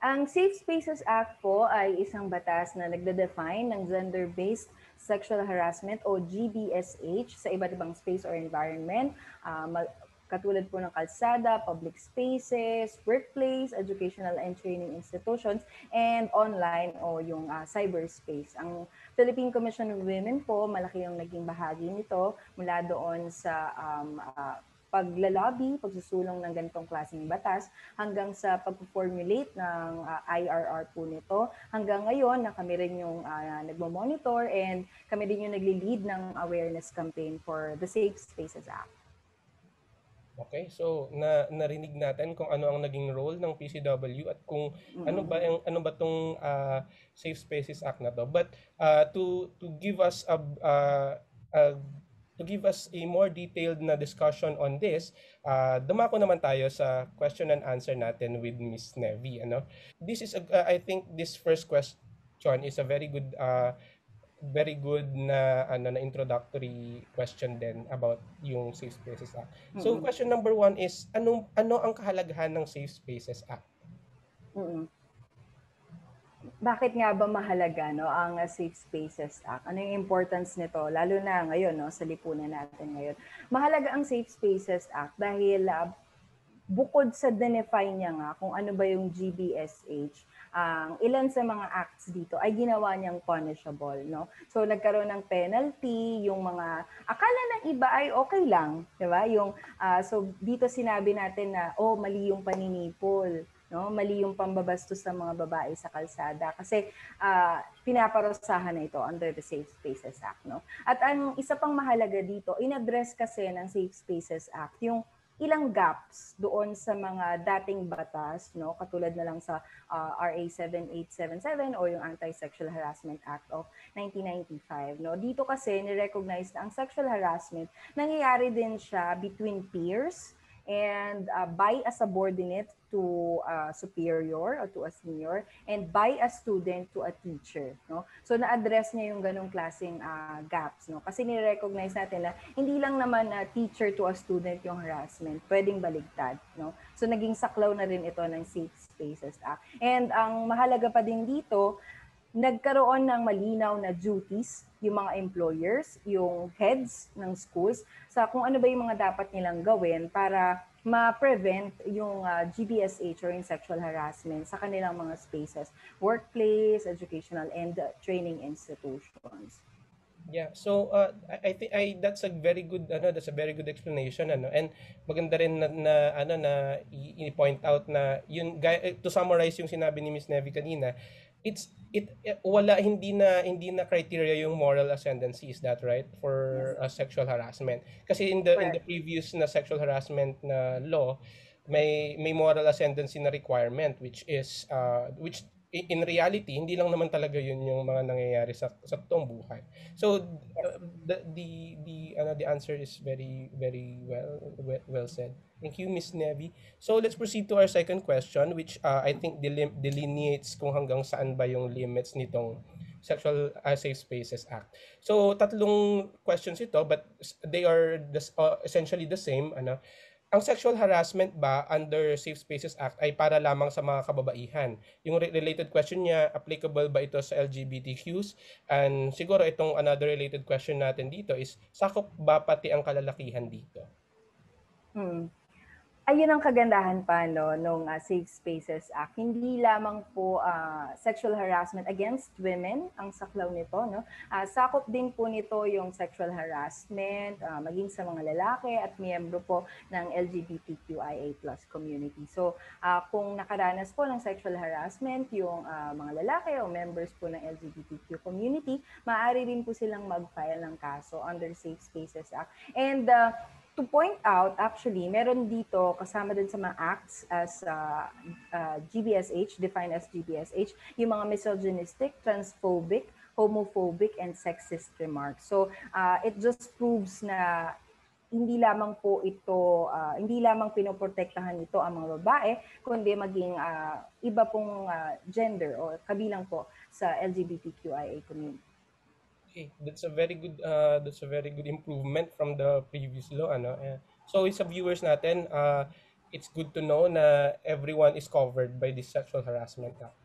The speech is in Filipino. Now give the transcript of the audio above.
Ang Safe Spaces Act po ay isang batas na nagde-define ng gender-based sexual harassment o GBSH sa iba't ibang space or environment. Katulad po ng kalsada, public spaces, workplace, educational and training institutions, and online o yung cyberspace. Ang Philippine Commission on Women po, malaki yung naging bahagi nito mula doon sa paglalobby, pagsusulong ng ganitong klaseng batas hanggang sa pag-formulate ng IRR po nito. Hanggang ngayon na kami rin yung nagmo-monitor and kami din yung nagli-lead ng awareness campaign for the Safe Spaces Act. Okay, so narinig natin kung ano ang naging role ng PCW at kung ano ba tong Safe Spaces Act na to. But to give us uh, to give us a more detailed na discussion on this, dumako naman tayo sa question and answer natin with Miss Nevi. This is I think this first question is a very good na na introductory question din about yung Safe Spaces Act. So question number 1 is ano ang kahalagahan ng Safe Spaces Act? Bakit nga ba mahalaga ang Safe Spaces Act? Ano yung importance nito? Lalo na ngayon, sa lipunan natin ngayon. Mahalaga ang Safe Spaces Act dahil bukod sa denify niya nga kung ano ba yung GBSH, ilan sa mga acts dito ay ginawa niyang punishable, no? So nagkaroon ng penalty, yung mga akala ng iba ay okay lang, 'di ba? So dito sinabi natin na mali yung paninipol, no? Mali yung pambabastos sa mga babae sa kalsada kasi pinaparusahan na ito under the Safe Spaces Act, no? At ang isa pang mahalaga dito, in-address kasi ng Safe Spaces Act yung ilang gaps doon sa mga dating batas, no, katulad na lang sa RA 7877 o yung Anti-Sexual Harassment Act of 1995, no. Dito kasi ni-recognize na ang sexual harassment nangyayari din siya between peers and by a subordinate to a superior or to a senior, and by a student to a teacher, no? So na-address niya yung ganong klaseng gaps, no? Kasi ni-recognize natin na hindi lang naman teacher to a student yung harassment, pwedeng baligtad, no? So naging saklaw na rin ito ng Safe Spaces Act. And ang mahalaga pa din dito, nagkaroon ng malinaw na duties yung mga employers, yung heads ng schools, sa kung ano ba yung mga dapat nilang gawin para ma-prevent yung GBSH or yung sexual harassment sa kanilang mga spaces, workplace, educational, and training institutions. Yeah, so I think that's a very good explanation and maganda rin na i-point out na yun to summarize yung sinabi ni Miss Nevi kanina, wala hindi na criteria yung moral ascendancy, is that right, for Yes. sexual harassment, kasi in the Correct. previous na sexual harassment na law may moral ascendancy na requirement, which in reality hindi lang naman talaga yun yung mga nangyayari sa totoong buhay. So the answer is very very well said. Thank you, Miss Nevi. So let's proceed to our second question, which I think delineates kung hanggang saan ba yung limits nitong Sexual Safe Spaces Act. So tatlong questions ito, but they are essentially the same. Ang sexual harassment ba under Safe Spaces Act ay para lamang sa mga kababaihan? Yung related question niya, applicable ba ito sa LGBTQs? And siguro itong another related question natin dito is, sakop ba pati ang kalalakihan dito? Hmm. Ayun ang kagandahan pa nung Safe Spaces Act. Hindi lamang po sexual harassment against women ang saklaw nito, no. Sakop din po nito yung sexual harassment maging sa mga lalaki at miyembro po ng LGBTQIA+ community. So kung nakaranas po ng sexual harassment yung mga lalaki o members po ng LGBTQ community, maaari rin po silang mag-file ng kaso under Safe Spaces Act. And to point out, actually, meron dito kasama din sa mga acts as GBSH, defined as GBSH, yung mga misogynistic, transphobic, homophobic, and sexist remarks. So it just proves na hindi lamang po ito, hindi lamang pinoprotektahan ito ang mga babae, kundi maging iba pong gender o kabilang po sa LGBTQIA community. Okay, that's a very good improvement from the previous law, so sa viewers natin, it's good to know na everyone is covered by this Sexual Harassment Act.